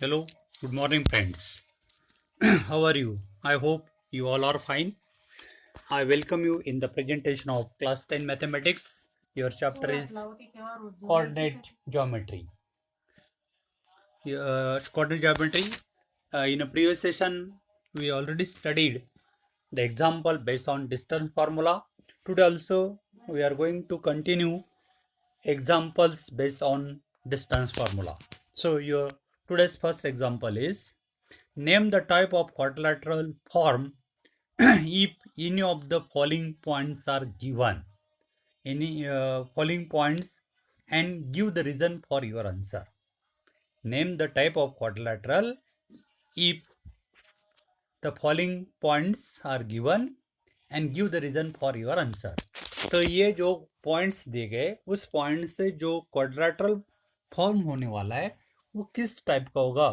Hello, good morning, friends. How are you? I hope you all are fine. I welcome you in the presentation of class 10 mathematics. Your chapter is coordinate geometry. Coordinate geometry. In a previous session, we already studied the example based on distance formula. Today also, we are going to continue examples based on distance formula. So, your today's first example is name the type of quadrilateral form if any of the following points are given. Any following points and give the reason for your answer. Name the type of quadrilateral if the following points are given and give the reason for your answer. तो ये जो points दिए गए उस point से जो quadrilateral form होने वाला है वो किस टाइप का होगा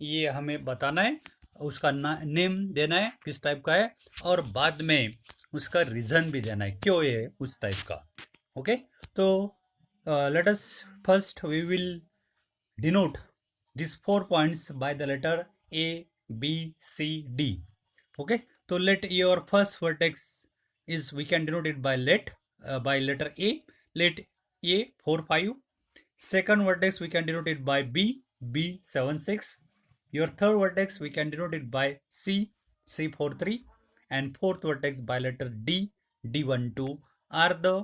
ये हमें बताना है उसका नेम देना है किस टाइप का है और बाद में उसका रीजन भी देना है क्यों ये उस टाइप का ओके तो let us first we will denote these 4 points by the letter A, B, C, D. Okay, so let your first vertex is we can denote it by letter A. Let A 4 5. Second vertex we can denote it by B, B 7 6. Your third vertex we can denote it by C, C 4 3, and fourth vertex by letter D, D 1 2 are the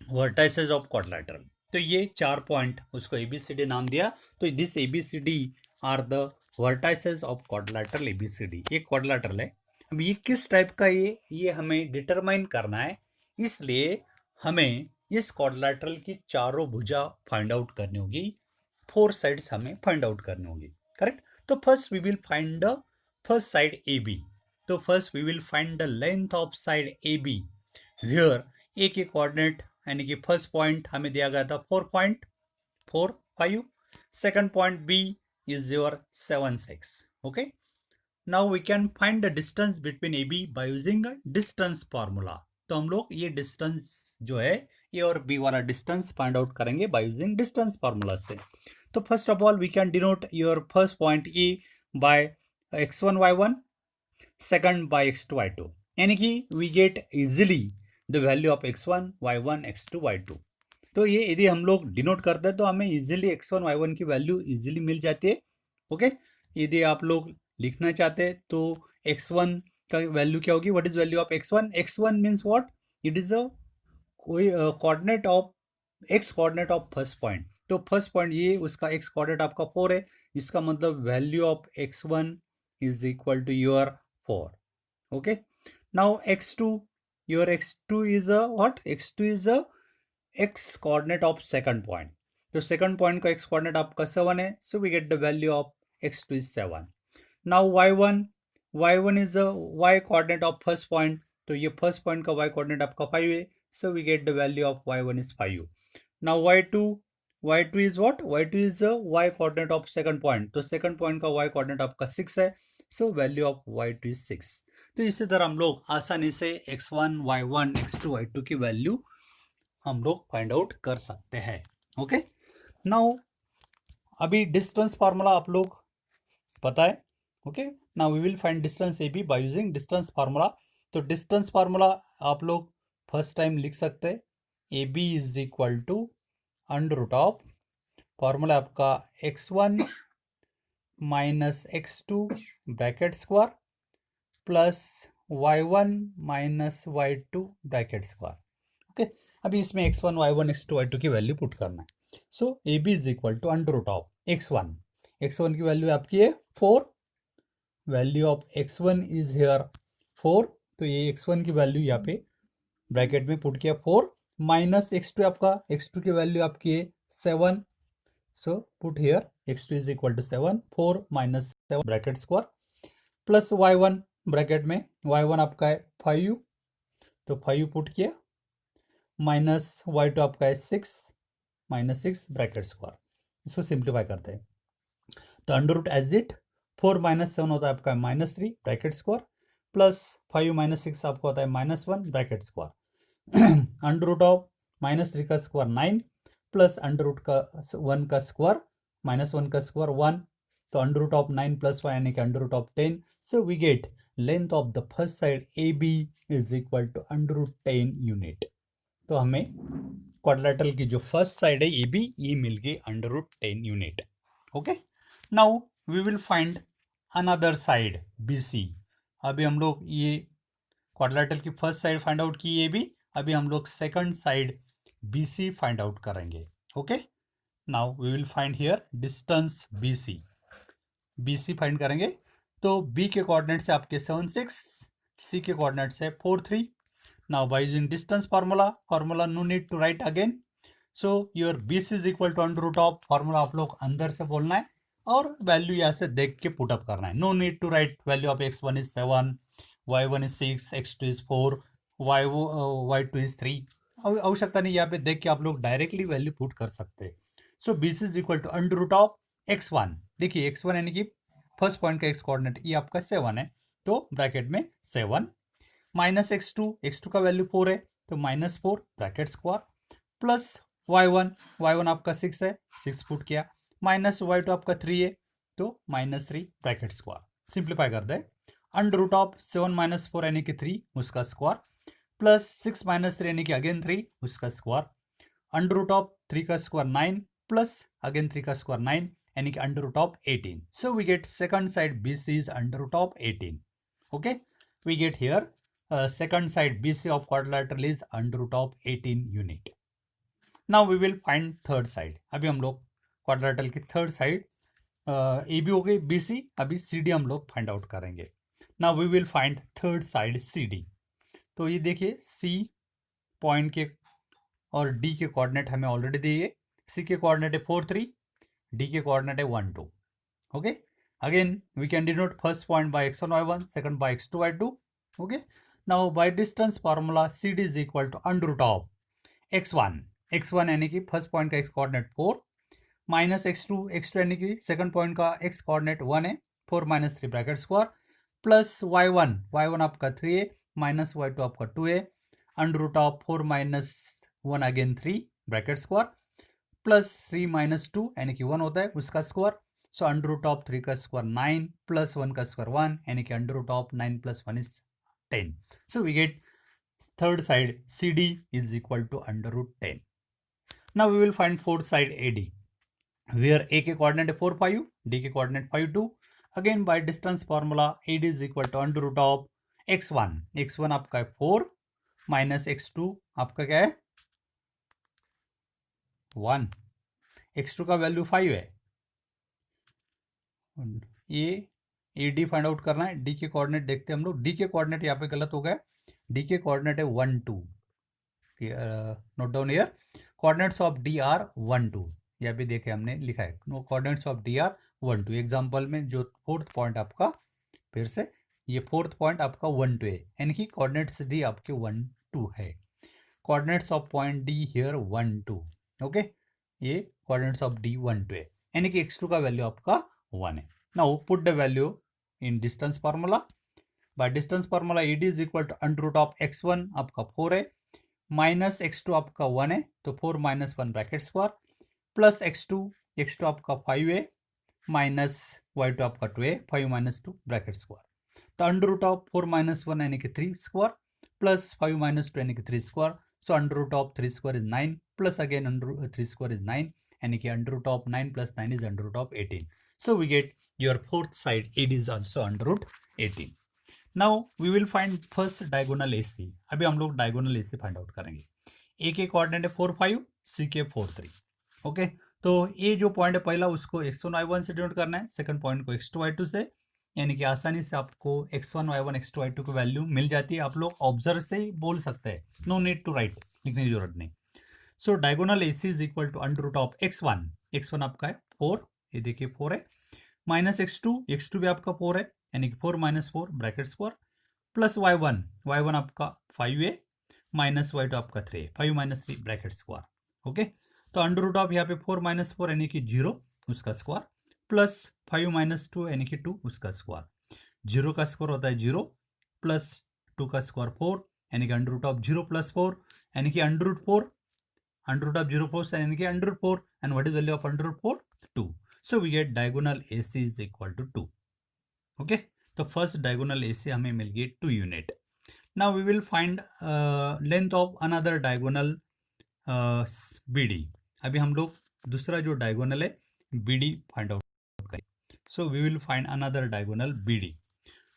vertices of quadrilateral तो ये 4 point उसको ABCD नाम दिया तो this ABCD are the vertices of quadrilateral ABCD ये quadrilateral है अब ये किस टाइप का ये हमें डिटरमाइन करना है इसलिए हमें इस क्वाड्रिलेटरल की चारों भुजा फाइंड आउट करनी होगी 4 साइड्स हमें फाइंड आउट करनी होगी करेक्ट तो first we will find the first side A B तो first we will find the length of side A B here A के कोऑर्डिनेट यानी कि फर्स्ट पॉइंट हमें दिया गया था 4.45 second point B is your 7 6 okay now we can find the distance between A B by using distance formula तो हम लोग ये डिस्टेंस जो है ए और बी वाला डिस्टेंस फाइंड आउट करेंगे बाय यूजिंग डिस्टेंस फार्मूला से तो first of all we can denote your first point A by x1 y1 second by x2 y2 यानी कि we get easily the value of x1 y1 x2 y2 तो ये यदि हम लोग denote करते हैं तो हमें इजीली x1 y1 की वैल्यू इजीली मिल जाती है ओके यदि आप लोग लिखना चाहते हैं तो x1 का वैल्यू क्या होगी what is value of x1 means what it is a कोई coordinate of x coordinate of first point तो फर्स्ट पॉइंट ये उसका x कोऑर्डिनेट आपका 4 है इसका मतलब value of x1 is equal to your 4 okay now x2 your x2 is a what x2 is a x coordinate of second point तो second point का x coordinate आपका 7 है so we get the value of x2 is 7 now y1 is a y coordinate of first point तो ये first point का y coordinate आपका 5 है so we get the value of y1 is 5 now y2 is what y2 is a y coordinate of second point तो second point का y coordinate आपका 6 है so value of y2 is 6 तो इसी तरह हम लोग आसानी से x1 y1 x2 y2 की वैल्यू हम लोग फाइंड आउट कर सकते हैं ओके नाउ अभी डिस्टेंस फार्मूला आप लोग पता है okay now we will find distance A B by using distance formula तो डिस्टेंस फार्मूला आप लोग फर्स्ट टाइम लिख सकते हैं A B is equal to under root of formula आपका x1 minus x2 bracket square plus y1 minus y2 bracket square okay अभी इसमें x1 y1 x2 y2 की वैल्यू पुट करना है so A B is equal to under root of x1 की value आपकी है 4 value of x1 is here 4 तो ये x1 की वैल्यू यहाँ पे ब्रैकेट में पुट किया 4 माइनस x2 आपका x2 की वैल्यू आपकी है 7 so put here x2 is equal to 7 4 minus 7 bracket square plus y1 bracket में y1 आपका है 5 तो 5 पुट किया माइनस y2 आपका है 6 माइनस 6 ब्रैकेट स्क्वायर इसको सिंप्लीफाई करते हैं तो under root as it 4 minus 7 होता है आपका minus 3 bracket square plus 5 minus 6 आपका होता है minus 1 bracket square under root of minus 3 का स्क्वायर 9 प्लस अंडर रूट का 1 का स्क्वायर माइनस 1 का स्क्वायर 1 तो अंडर रूट ऑफ 9 प्लस 1 यानी कि under root of 10. So we get length of the first side A B is equal to under root 10 unit. तो हमें quadrilateral की जो फर्स्ट साइड है ए बी ये मिल गई under root 10 unit. Okay, now we will find another side B C. अभी हम लोग ये क्वाड्रिलेटरल की फर्स्ट साइड फाइंड आउट की ए बी, अभी हम लोग second side B C find out करेंगे. Okay, now we will find here distance B C. B C find करेंगे तो बी के कोऑर्डिनेट से आपके 7 6, सी के कोऑर्डिनेट से 4 3. Now by using distance formula no need to write again. So your B C is equal to under root of, formula आप लोग अंदर से बोलना है और वैल्यू यहाँ से देख के पुटअप करना है. No need to write value of x1 is 7, y1 is 6, x2 is 4, y2 is 3. आवश्यकता नहीं, यहाँ पे देख के आप लोग डायरेक्टली वैल्यू पुट कर सकते हैं. So B C is equal to under root of x1. देखिए x1 यानी कि फर्स्ट पॉइंट का x कोऑर्डिनेट ये आपका 7 है, तो ब्रैकेट में 7 माइनस x2 का वैल्यू 4 है तो -4 ब्रैकेट स्क्वायर, प्लस y1 आपका 6 है, 6 पुट किया, माइनस y2 आपका 3 है तो -3 ब्रैकेट स्क्वायर. सिंप्लीफाई कर दे. अंडर रूट ऑफ 7 - 4 यानी कि 3 उसका स्क्वायर, प्लस 6 - 3 यानी कि अगेन 3 उसका स्क्वायर, अंडर रूट ऑफ 3 का स्क्वायर 9 प्लस अगेन 3 का स्क्वायर 9 यानी कि under root of 18. So we get second side BC is under root of 18. Okay, we get here second side BC of quadrilateral is under root of 18 unit. Now we will find third side. अभी हम लोग quadrilateral की third side AB हो गई BC, अभी CD हम लोग find out करेंगे. Now we will find third side CD. तो ये देखिए C पॉइंट के और D के कोऑर्डिनेट हमें ऑलरेडी दिए. C के कोऑर्डिनेट है 4 3, D के कोऑर्डिनेट है 1 2. Okay, again we can denote first point by x1 y1, second by x2 y2. Okay, now by distance formula CD is equal to under root of x1 यानी कि first point का x coordinate 4 minus x2 यानी कि second point का x coordinate 1 है, 4 - 3 bracket square, plus y1 आपका 3 है, minus y2 आपका 2 है, under root of 4 - 1 again 3 bracket square, plus 3 - 2 यानी कि 1 होता है उसका स्क्वायर. सो अंडर रूट ऑफ 3 का स्क्वायर 9 प्लस 1 का स्क्वायर 1 यानी कि under root of 9 + 1 is 10. So we get third side CD is equal to under root 10. Now we will find fourth side AD, where A के coordinate 4 5, D के coordinate 5 2. Again by distance formula AD is equal to under root of x1 आपका है 4 minus x2 आपका क्या है 1, x2 का value 5 है. ये AD फाइंड आउट करना है. D के कोऑर्डिनेट देखते हैं हम लोग. D के कोऑर्डिनेट यहाँ पे गलत हो गया. D के कोऑर्डिनेट है 1 2. Note down here, coordinates of D are 1 2. यहाँ पे देखे हमने लिखा है no coordinates of D are 1 2. Example में जो फोर्थ पॉइंट आपका, फिर से ये फोर्थ पॉइंट आपका 1 2 है, यानी कि कोऑर्डिनेट्स D आपके 1 2 है. Coordinates of point D here 1 2. Okay, ये कोऑर्डिनेट्स ऑफ D 1 2 है, यानी कि x2 का वैल्यू आपका 1 है. Now put the value in distance formula. By distance formula AD is equal to under root of x1 आपका 4 है, माइनस x2 आपका 1 है तो 4 - 1 ब्रैकेट स्क्वायर, प्लस x2 आपका 5 है, माइनस y2 आपका 2 है, 5 - 2 ब्रैकेट स्क्वायर. तो अंडर रूट ऑफ 4 - 1 यानी कि 3 स्क्वायर, प्लस 5 - 2 यानी कि 3 square. So under root of 3 square is 9, plus again under 3 square is 9, यानी कि under root of 9 + 9 is under root of 18. So we get your fourth side AD is also under root 18. Now we will find first diagonal AC. अभी हम लोग diagonal AC find out करेंगे. A के coordinate है 4 5, C के 4 3. Okay, तो A जो point है पहला उसको x1 y1 से डिनोट करना है, सेकंड पॉइंट को x2 y2 से, यानी कि आसानी से आपको x1 y1 x2 y2 की वैल्यू मिल जाती है. आप लोग ऑब्जर्व से ही बोल सकते हैं, नो नीड टू राइट, लिखने की जरूरत नहीं. So diagonal AC is equal to under root of x1 आपका है 4, ये देखिए 4 है, माइनस x2 भी आपका 4 है, यानी कि 4 - 4 ब्रैकेट स्क्वायर, प्लस y1 आपका 5 है, माइनस y2 आपका 3 है, 5 - 3 ब्रैकेट स्क्वायर. ओके, तो अंडर रूट ऑफ यहाँ पे 4 - 4 यानी कि 0 उसका स्क्वायर, प्लस 5 - 2 यानी कि 2 उसका स्क्वायर. 0 का स्क्वायर होता है 0, प्लस 2 का स्क्वायर 4, यानी कि अंडर रूट ऑफ 0 + 4 यानी कि under root 4, under root of 0 4 यानी कि under root 4, and what is value of under root 4 2. So we get diagonal AC is equal to 2. Okay, तो फर्स्ट डायगोनल AC हमें मिल गई 2 unit. Now we will find length of another diagonal BD. अभी हम लोग दूसरा जो diagonal है BD फाइंड आउट करें. So we will find another diagonal BD.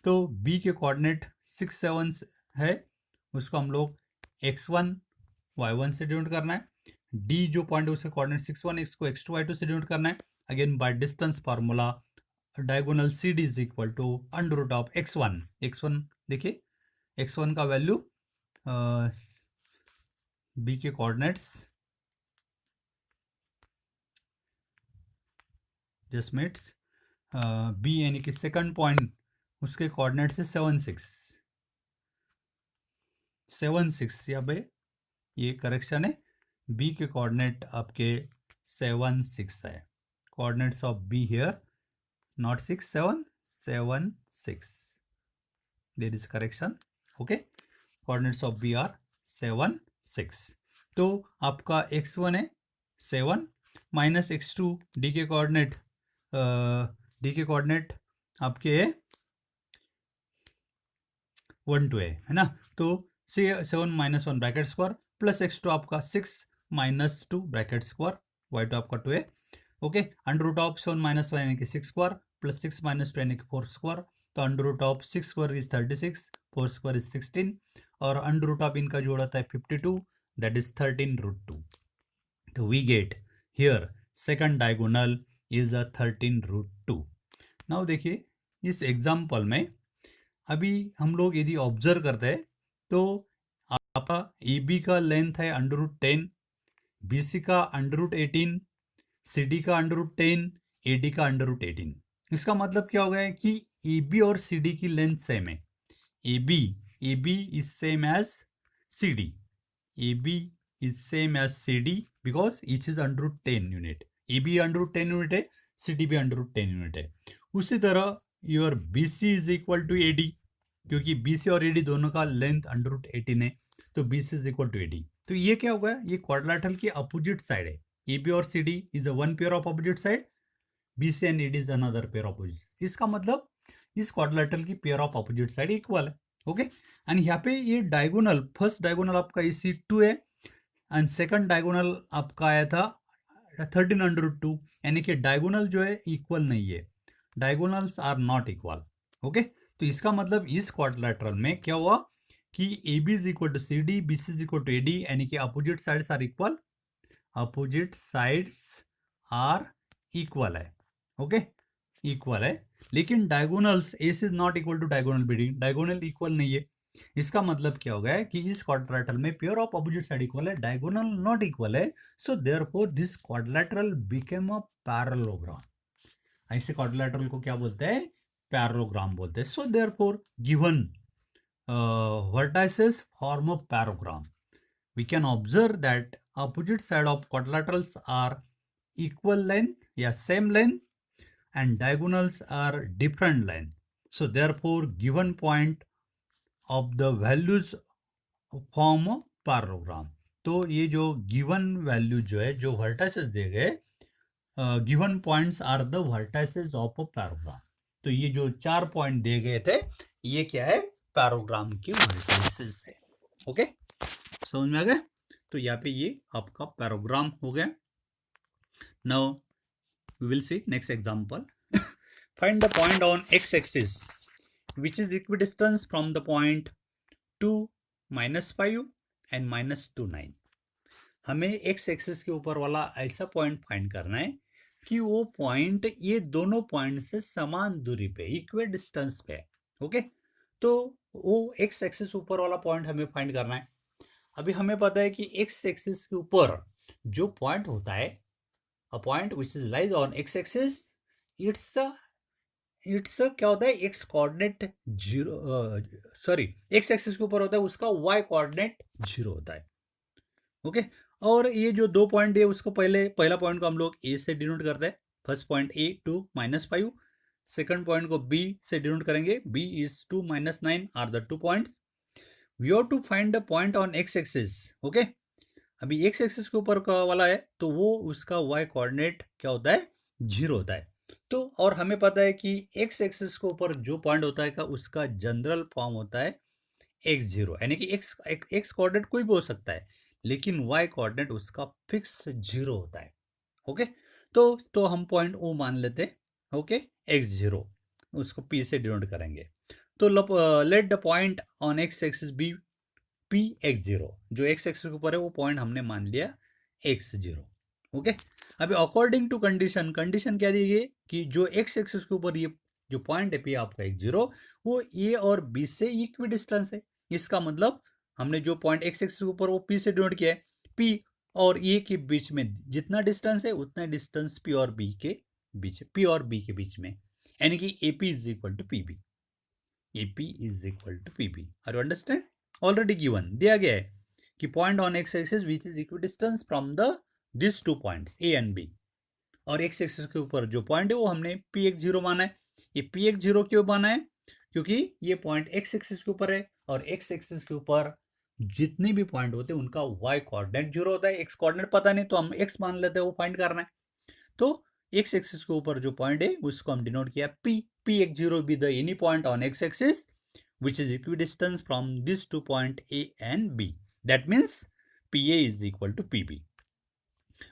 तो B के कोऑर्डिनेट 6 7 है, उसको हम लोग x1 y1 से डिनोट करना है. D जो पॉइंट है उसके कोऑर्डिनेट 6 1 इसको x2 y2 से डिनोट करना है. Again by distance formula diagonal CD is equal to under root of x1. x1 देखिए, x1 का वैल्यू B के कोऑर्डिनेट्स जस्ट मिट्स B यानी कि सेकंड पॉइंट उसके कोऑर्डिनेट से 7 6 यहाँ पे ये करेक्शन है. B के कोऑर्डिनेट आपके 7 6 है. Coordinates of B here not 6 7 7 6. There is correction. Okay, coordinates of B are 7 6. तो आपका x1 है 7 माइनस x2 D के कोऑर्डिनेट आपके 1 2 है ना. तो 7 minus 1 bracket square plus x2 आपका 6 माइनस 2 ब्रैकेट स्क्वायर, y2 आपका 2 है. Okay, under root of 7 minus 1 यानी कि 6 स्क्वायर प्लस 6 माइनस 2 यानी कि 4 स्क्वायर. तो under root of 6 square is 36, 4 square is 16 और अंडर रूट ऑफ इनका जोड़ आता है 52, दैट इज 13 रूट 2. तो we get here second diagonal is a 13 root 2. Now देखिए इस एग्जाम्पल में अभी हम लोग यदि ऑब्जर्व करते हैं तो आपका AB का लेंथ है अंडर रूट 10, BC का अंडर रूट 18, CD का अंडर रूट 10, AD का अंडर रूट 18. इसका मतलब क्या हो गया है कि AB और CD की लेंथ सेम है. AB is same as CD. AB is same as CD because each is under root 10 unit. AB under root 10 unit है, CD भी अंडर रूट 10 यूनिट है. उसी तरह your BC is equal to AD, क्योंकि BC और AD दोनों का length under root 18 है, तो BC is equal to AD. तो ये क्या होगा, ये क्वाड्रिलेटरल की अपोजिट साइड है. AB और CD is a one pair of opposite side, BC and AD is another pair of opposite. इसका मतलब इस क्वाड्रिलेटरल की pair of opposite side equal है. ओके, एंड यहाँ पे ये डायगोनल, फर्स्ट डायगोनल आपका AC 2 है एंड सेकंड डायगोनल आपका आया था 13 अंडर रूट 2, यानी कि डायगोनल जो है इक्वल नहीं है. Diagonals are not equal. Okay, तो इसका मतलब इस क्वाड्रिलेटरल में क्या हुआ कि AB is equal to CD, BC is equal to AD, यानी कि opposite sides are equal. Opposite sides are equal है. ओके, इक्वल है, लेकिन diagonals AC is not equal to diagonal BD. Diagonal equal नहीं है. इसका मतलब क्या हो गया है कि इस क्वाड्रिलेटरल में pair of opposite side equal है, डायगोनल नॉट इक्वल है. So therefore this quadrilateral became a parallelogram. ऐसे क्वाड्रिलेटरल को क्या बोलते हैं, पैरेललोग्राम बोलते हैं. So therefore given vertices form a parallelogram. We can observe that opposite side of quadrilaterals are equal length, yeah, same length, and diagonals are different length. So therefore given point of the values form a parallelogram. तो ये जो given value जो है, जो vertices दिए गए, given points are the vertices of a parallelogram. तो ये जो 4 पॉइंट दिए गए थे, ये क्या है, पैरोग्राम के वर्टिसेस है. ओके, समझ में आ गया. तो यहाँ पे ये आपका पैरोग्राम हो गया. Now we will see next example. Find the point on x axis which is equidistance from the point 2 -5 and -2 9. हमें x एक्सिस के ऊपर वाला ऐसा पॉइंट फाइंड करना है कि वो पॉइंट ये दोनों पॉइंट से समान दूरी पे, इक्वल डिस्टेंस पे. ओके, तो वो x एक्सिस ऊपर वाला पॉइंट हमें फाइंड करना है. अभी हमें पता है कि x एक्सिस के ऊपर जो पॉइंट होता है, a point which is lies on x axis, it's क्या होता है, x coordinate 0, sorry, x axis के ऊपर होता है, उसका y कोऑर्डिनेट 0 होता है. ओके, और ये जो दो पॉइंट है उसको पहला पॉइंट को हम लोग A से डिनोट करते हैं. First point A 2 -5, second point को B से डिनोट करेंगे. B is 2 - 9 are the 2 points. We have to find the point on x axis. Okay, अभी x एक्सिस के ऊपर का वाला है, तो वो उसका y कोऑर्डिनेट क्या होता है, जीरो होता है। तो और हमें पता है कि एक्स एक्सिस के ऊपर जो पॉइंट होता है का उसका जनरल फॉर्म होता है एक्स जीरो, यानी कि एक्स कोऑर्डिनेट कोई भी हो सकता है, लेकिन वाई कोऑर्डिनेट उसका फिक्स जीरो होता है। ओके, तो हम पॉइंट ओ मान लेते हैं। ओके, एक्स जीरो, उसको पी से डिनोट करेंगे। तो let the point on x axis be P x zero, जो एक्स एक्सिस के ऊपर है वो पॉइंट हमने मान लिया एक्स जीरो। ओके, अभी अकॉर्डिंग टू कंडीशन, कंडीशन क्या दी गई कि जो एक्स एक्सिस के ऊपर ये जो पॉइंट है पी आपका एक्स जीरो, वो ए और बी से इक्वी डिस्टेंस है। इसका मतलब हमने जो पॉइंट एक्स एक्सिस के ऊपर वो पी से डिनोट किया है, पी और ए के बीच में जितना डिस्टेंस है उतना डिस्टेंस पी और बी के बीच है, पी और बी के बीच में, यानी कि A P is equal to P B. AP is equal to PB. Are you understand? Already given, दिया गया है कि point on x axis which is equidistance from the this two points A and B, और x axis के ऊपर जो point है वो हमने पी एक्स जीरो माना है। ये पी एक्स जीरो क्यों माना है? क्योंकि ये पॉइंट एक्स एक्सिस के ऊपर है, और एक्स एक्सिस के ऊपर जितने भी पॉइंट होते हैं उनका वाई कोऑर्डिनेट जीरो होता है। एक्स कोऑर्डिनेट पता नहीं तो हम एक्स मान लेते हैं, वो फाइंड करना है। तो एक्स एक्सिस के ऊपर जो पॉइंट है उसको हम डिनोट किया P, P x zero be the any point on x axis which is equidistant from these 2 point A and B. That means PA is equal to PB.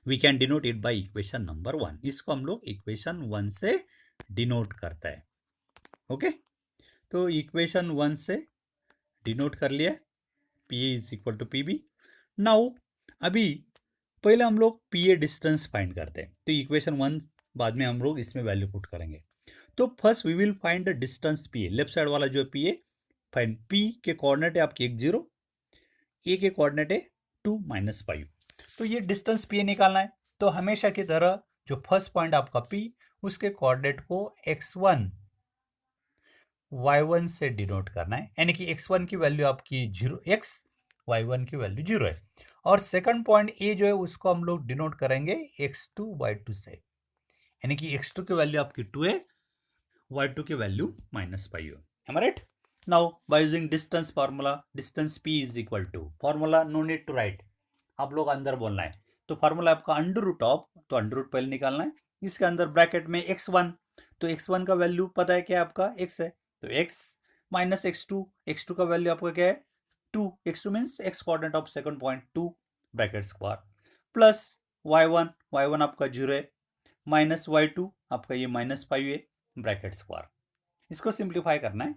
We can denote it by equation number 1. इसको हम लोग equation 1 से denote करता है। Okay, तो equation 1 से denote कर लिया, PA is equal to PB. Now अभी पहले हम लोग PA डिस्टेंस फाइंड करते हैं, तो इक्वेशन 1 बाद में हम लोग इसमें वैल्यू पुट करेंगे। तो first we will find the distance PA, left side वाला जो PA फाइंड, P के कोऑर्डिनेट है आपके 1 0, ए के कोऑर्डिनेट है 2 -5। तो ये डिस्टेंस P निकालना है। तो हमेशा की तरह जो फर्स्ट पॉइंट आपका P, उसके कोऑर्डिनेट को x1 y1 से डिनोट करना है, यानी कि x1 की वैल्यू आपकी 0x, y1 की वैल्यू 0 है। और सेकंड पॉइंट ए जो है उसको हम लोग डिनोट करेंगे x2 y2 से, यानी कि x2 की वैल्यू आपकी 2 है, y2 की वैल्यू -5 है। Am I right? Now by using distance formula, distance P is equal to, formula no need to write, आप लोग अंदर बोलना है। तो फार्मूला आपका अंडर रूट ऑफ, तो अंडर रूट पहले निकालना है, इसके अंदर ब्रैकेट में x1, तो x1 का वैल्यू पता है क्या आपका x है, तो x माइनस x2, x2 का वैल्यू आपका क्या है 2, x2 means x coordinate of second point 2 bracket square, plus y1, y1 आपका 0 है, माइनस y2 आपका ये -5 है ब्रैकेट स्क्वायर। इसको सिंप्लीफाई करना है,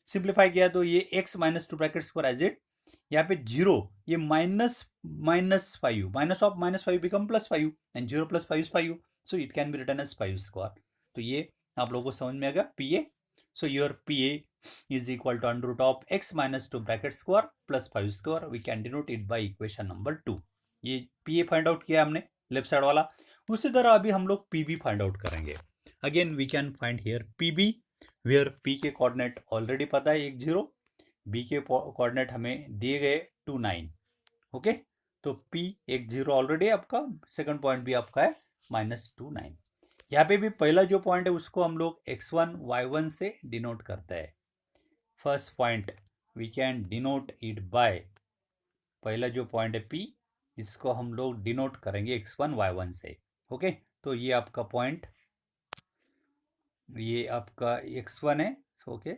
सिंप्लीफाई किया तो ये x -2 bracket square as it, यहाँ पे 0, ये -5, minus of -5 become +5 and 0 + 5 is 5, so it can be written as 5 square. तो ये आप लोगों को समझ में आ गया PA। So your PA is equal to under root of x -2 bracket square plus 5 square. We can denote it by equation number 2। ये PA फाइंड आउट किया हमने लेफ्ट साइड वाला। उसी तरह अभी हम लोग PB फाइंड आउट करेंगे। Again we can find here PB, where P के कोऑर्डिनेट ऑलरेडी पता है 1 0, B के कोऑर्डिनेट हमें दिए गए 2 9। ओके, तो P 1 0 ऑलरेडी आपका, सेकंड पॉइंट भी आपका है -2 9। यहाँ पे भी पहला जो पॉइंट है उसको हम लोग x1 y1 से डिनोट करते हैं। First point we can denote it by, पहला जो पॉइंट है P, इसको हम लोग डिनोट करेंगे x1 y1 से। ओके, तो ये आपका पॉइंट, ये आपका x1 है। ओके,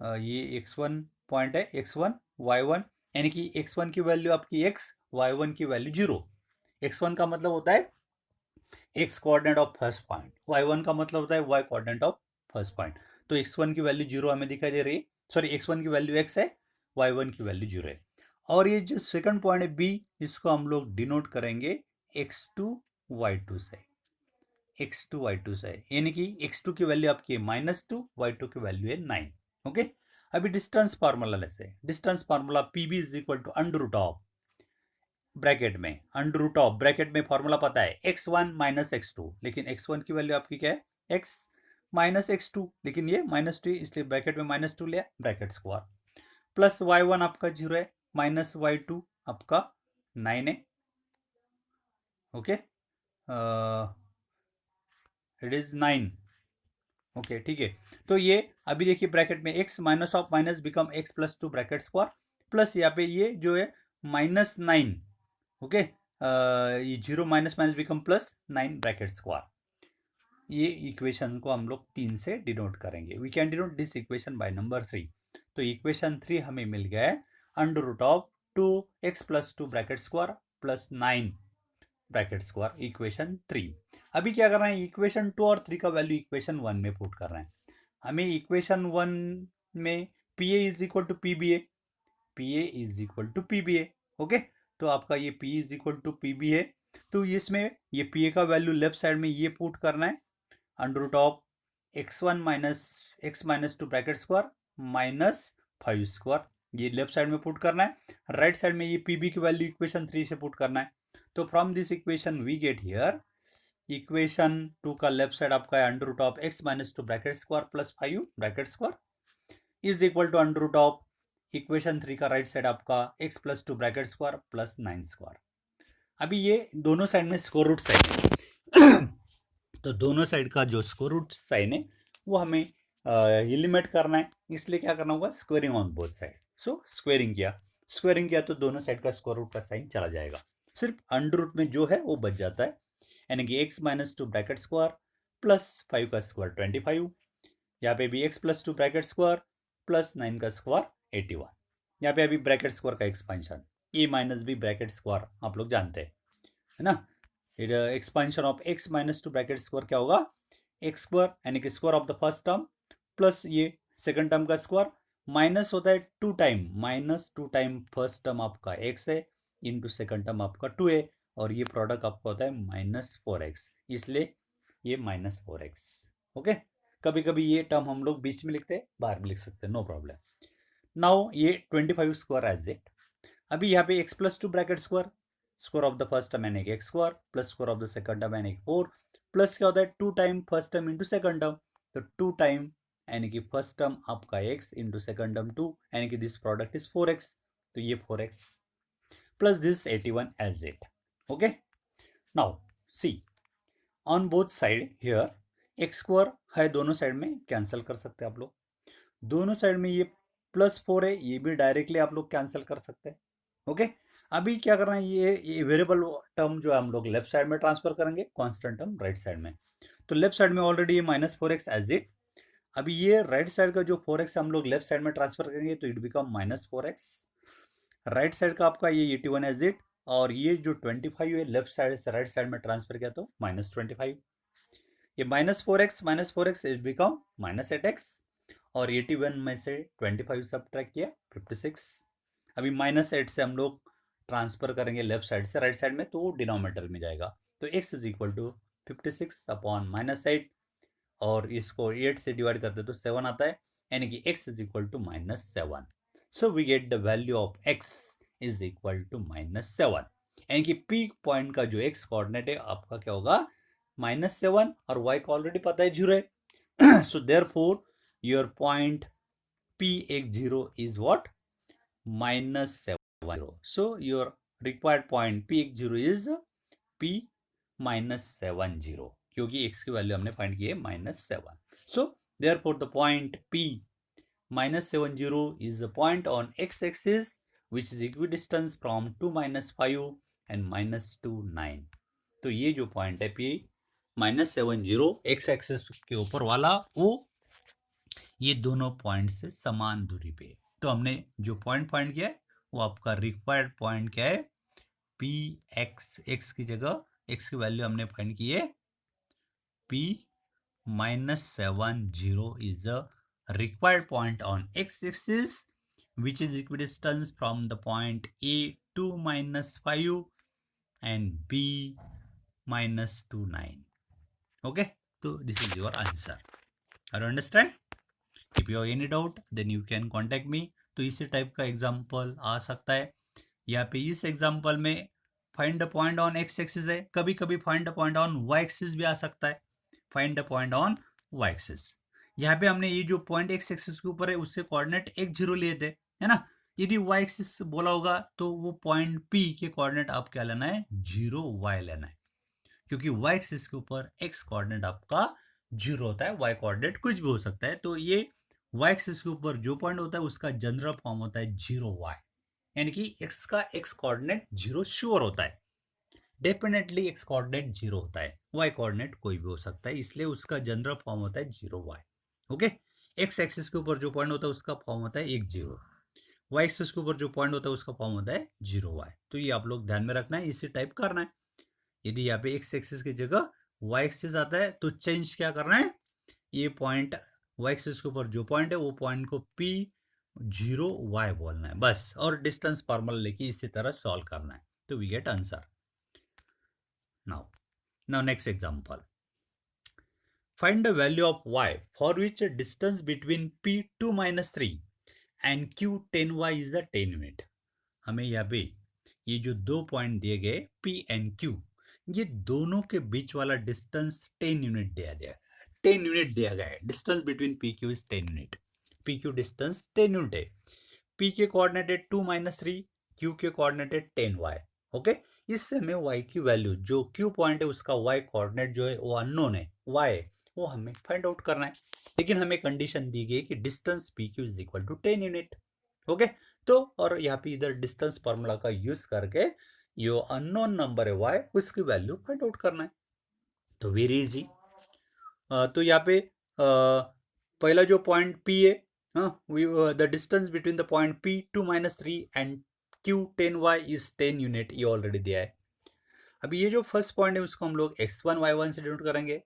ये x1 पॉइंट है, x1 y1, यानी कि x1 की वैल्यू आपकी x, y1 की वैल्यू 0। x1 का मतलब होता है x coordinate of first point, y1 का मतलब होता है y coordinate of first point. तो x1 की वैल्यू 0 हमें दिखाई दे रही है, सॉरी x1 की वैल्यू x है, y1 की वैल्यू 0 है। और ये जो सेकंड पॉइंट है B, इसको हम लोग डिनोट करेंगे x2 y2 से, x2 y2 से, यानी कि x2 की वैल्यू आपकी है -2, y2 की वैल्यू है 9। ओके, अभी डिस्टेंस फार्मूला लेते हैं। Distance formula PB is equal to under root of, bracket में अंडर रूट ऑफ, ब्रैकेट में फार्मूला पता है x1 - x2, लेकिन x1 की वैल्यू आपकी क्या है x -x2, लेकिन ये -2 इसलिए ब्रैकेट में -2 लिया ब्रैकेट स्क्वायर, प्लस y1 आपका 0 है, माइनस y2 आपका 9 है। Okay, it is 9। ओके, ठीक है। तो ये अभी देखिए ब्रैकेट में x minus of minus become x + 2 bracket square, plus यहाँ पे ये जो है -9। ओके, ये 0 minus minus become +9 bracket square. ये इक्वेशन को हम लोग 3 से डिनोट करेंगे. We can denote this equation by number 3. तो इक्वेशन 3 हमें मिल गया है under root of 2x plus 2 bracket square plus 9 bracket square equation 3. अभी क्या कर रहे हैं, इक्वेशन 2 और 3 का वैल्यू इक्वेशन 1 में पुट कर रहे हैं. हमें इक्वेशन 1 में P A is equal to P B A, P A is equal to P B A. Okay, तो आपका ये P is equal to P B है. तो इसमें ये पी ए का वैल्यू लेफ्ट साइड में ये पुट करना है under root of x1 minus x minus 2 bracket square minus 5 square, ये लेफ्ट साइड में पुट करना है. राइट साइड में ये पी बी की वैल्यू इक्वेशन 3 से पुट करना है. तो from this equation we get here equation 2 का लेफ्ट साइड आपका है under root of x minus 2 bracket square plus 5 bracket square is equal to under root of equation 3 का right side आपका x plus 2 bracket square plus 9 square. अभी ये दोनों side में square root sine है. तो दोनों साइड का जो स्क्वायर रूट साइन है वो हमें एलिमिनेट करना है, इसलिए क्या करना होगा, squaring on both side. So squaring किया तो दोनों साइड का स्क्वायर रूट का साइन चला जाएगा. सिर्फ अंडर रूट में जो है वो बच जाता है, यानी कि x minus 2 bracket square plus 5 का स्क्वायर 25, यहाँ पे भी x plus 2 bracket square plus 9 का स्क्वायर 81. यहाँ पे अभी ब्रैकेट स्क्वायर का एक्सपेंशन ए माइनस बी ब्रैकेट स्क्वायर आप लोग जानते हैं, है ना. Expansion of x minus 2 bracket square क्या होगा, एक्स स्क्वायर यानी कि square of the first term plus ये सेकंड टर्म का स्क्वायर माइनस होता है 2 time, minus 2 time first term आपका x है इंटू सेकंड टर्म आपका 2 है, और ये प्रोडक्ट आपका होता है माइनस 4x, इसलिए ये माइनस 4x. ओके, कभी कभी ये टर्म हम लोग बीच में लिखते हैं, बाहर भी लिख सकते हैं, नो प्रॉब्लम. नाउ ये 25 स्क्वायर एज इट. अभी यहाँ पे x plus 2 bracket square, square of the first term यानी कि x square plus square of the second term यानी कि 4 प्लस क्या होता है 2 time first term into second term, तो 2 टाइम यानी कि फर्स्ट टर्म आपका x इंटू सेकंड टर्म 2 यानी कि दिस प्रोडक्ट इज 4x, तो ये 4x plus this 81 as it. Okay, now see on both side here x square है, दोनों साइड में कैंसिल कर सकते हैं आप लोग. दोनों साइड में ये प्लस 4 है, ये भी डायरेक्टली आप लोग कैंसिल कर सकते हैं. ओके, अभी क्या करना है, ये वेरिएबल टर्म जो है हम लोग लेफ्ट साइड में ट्रांसफर करेंगे, कांस्टेंट टर्म राइट साइड में. तो लेफ्ट साइड में ऑलरेडी ये माइनस 4x एज इट. अभी ये राइट साइड का जो 4x हम लोग लेफ्ट साइड में ट्रांसफर करेंगे तो it become minus 4x. Right side का आपका ये 81 एज इट, और ये जो 25 है लेफ्ट साइड से राइट साइड में ट्रांसफर किया तो माइनस 25. ये minus 4x is become minus 8x, और 81 में से 25 सब्ट्रैक्ट किया 56. अभी माइनस 8 से हम लोग ट्रांसफर करेंगे लेफ्ट साइड से राइट साइड में, तो वो डिनोमिनेटर में जाएगा. तो x is equal to 56 upon minus 8, और इसको 8 से डिवाइड करते तो 7 आता है, यानी कि x is equal to minus 7. So we get the value of x is equal to minus 7, यानी कि पीक पॉइंट का जो x कोऑर्डिनेट है आपका क्या होगा, माइनस 7, और y को ऑलरेडी पता है 0 है. So therefore your point P10 is what, minus 7. So your required point P10 is P minus 70, क्योंकि x की वैल्यू हमने फाइंड की है minus 7. So therefore the point P minus 70 is a point on x axis which is equidistant from 2 minus 5 and minus 2 9. तो ये जो point है P minus 70 x axis के ऊपर वाला, वो ये दोनों पॉइंट से समान दूरी पे. तो हमने जो पॉइंट फाइंड किया है वो आपका रिक्वायर्ड पॉइंट क्या है, पी एक्स की जगह एक्स की वैल्यू हमने फाइंड की है P minus 70 is a required point on x axis which is equidistant from the point A 2 minus 5 and B minus 2 9. Okay, so this is your answer. Are you understand? If you have any doubt then you can contact me. तो इसी type का example आ सकता है. यहाँ पे इस example में find the point on x axis है, कभी कभी find the point on y axis भी आ सकता है. Find the point on y axis, यहाँ पे हमने ये जो पॉइंट एक्स एक्सिस के ऊपर है उससे कोऑर्डिनेट 1 0 लिए थे, है ना. यदि वाई एक्सिस बोला होगा तो वो पॉइंट पी के कोऑर्डिनेट आप क्या लेना है, 0 वाई लेना है, क्योंकि वाई एक्सिस के ऊपर एक्स कोऑर्डिनेट आपका 0 होता है, वाई कोऑर्डिनेट कुछ भी हो सकता है. तो ये वाई एक्सिस के ऊपर जो पॉइंट होता है उसका जनरल फॉर्म होता है 0 वाई, यानी कि एक्स का एक्स कोऑर्डिनेट 0 श्योर होता है. डेफिनेटली एक्स कोऑर्डिनेट 0 होता है, वाई कोऑर्डिनेट कोई भी हो सकता है, इसलिए उसका जनरल फॉर्म होता है 0 वाई। ओके, एक्स एक्सिस के ऊपर जो पॉइंट होता है उसका फॉर्म होता है 1 0, वाई एक्सिस के ऊपर जो पॉइंट होता है उसका फॉर्म होता है 0 वाई। तो ये आप लोग ध्यान में रखना है, इसे टाइप करना है। यदि यहाँ पे एक्स एक्सिस की जगह वाई एक्सिस आता है तो चेंज क्या करना है, ये पॉइंट वाई एक्सिस के ऊपर जो पॉइंट है वो पॉइंट को पी 0 वाई बोलना है बस, और डिस्टेंस फॉर्मूला लेके इसी तरह सॉल्व करना है, तो we get answer. Now next example, find the value of y for which the distance between p2 minus 3 and q10y is a 10 unit. हमें यहाँ पे ये जो दो पॉइंट दिए गए P एंड Q, ये दोनों के बीच वाला डिस्टेंस 10 यूनिट दिया गया, 10 यूनिट दिया गया है। Distance between P Q is 10 unit, P Q distance 10 unit है। P के कोऑर्डिनेट है 2 माइनस 3, Q के कोऑर्डिनेट है 10y। ओके, इससे हमें y की वैल्यू, जो Q पॉइंट है उसका y कोऑर्डिनेट जो है वो अननोन है, y है, वो हमें फाइंड आउट करना है। लेकिन हमें कंडीशन दी गई कि distance P Q is equal to 10 unit. Okay, तो और यहाँ पे इधर डिस्टेंस फॉर्मूला का यूज करके जो अननोन नंबर है y, उसकी वैल्यू फाइंड आउट करना है। तो वेरी इजी। तो यहाँ पे पहला जो पॉइंट P है, the distance between the point P2 minus 3 and Q10y is 10 unit, ये ऑलरेडी दिया है। अभी ये जो फर्स्ट पॉइंट है उसको हम लोग x1 y1 से डिनोट करेंगे,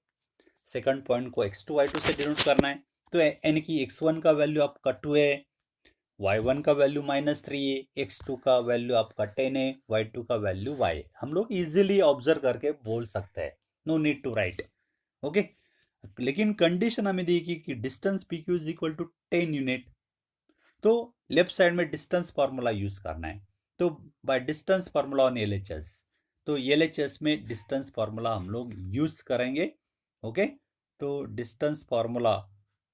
सेकंड पॉइंट को x2 y2 से डिनोट करना है। तो यानी कि x1 का वैल्यू आपका 2 है, y1 का वैल्यू -3 है, x2 का वैल्यू आपका 10 है, y2 का वैल्यू y है। हम लोग इजीली ऑब्जर्व करके बोल सकते हैं, no need to write. Okay, लेकिन कंडीशन हमें दी कि distance P Q is equal to 10 unit, तो लेफ्ट साइड में डिस्टेंस फार्मूला यूज करना है। तो by distance formula on LHS, तो एलएचएस में डिस्टेंस फार्मूला हम लोग यूज करेंगे। ओके, तो डिस्टेंस फार्मूला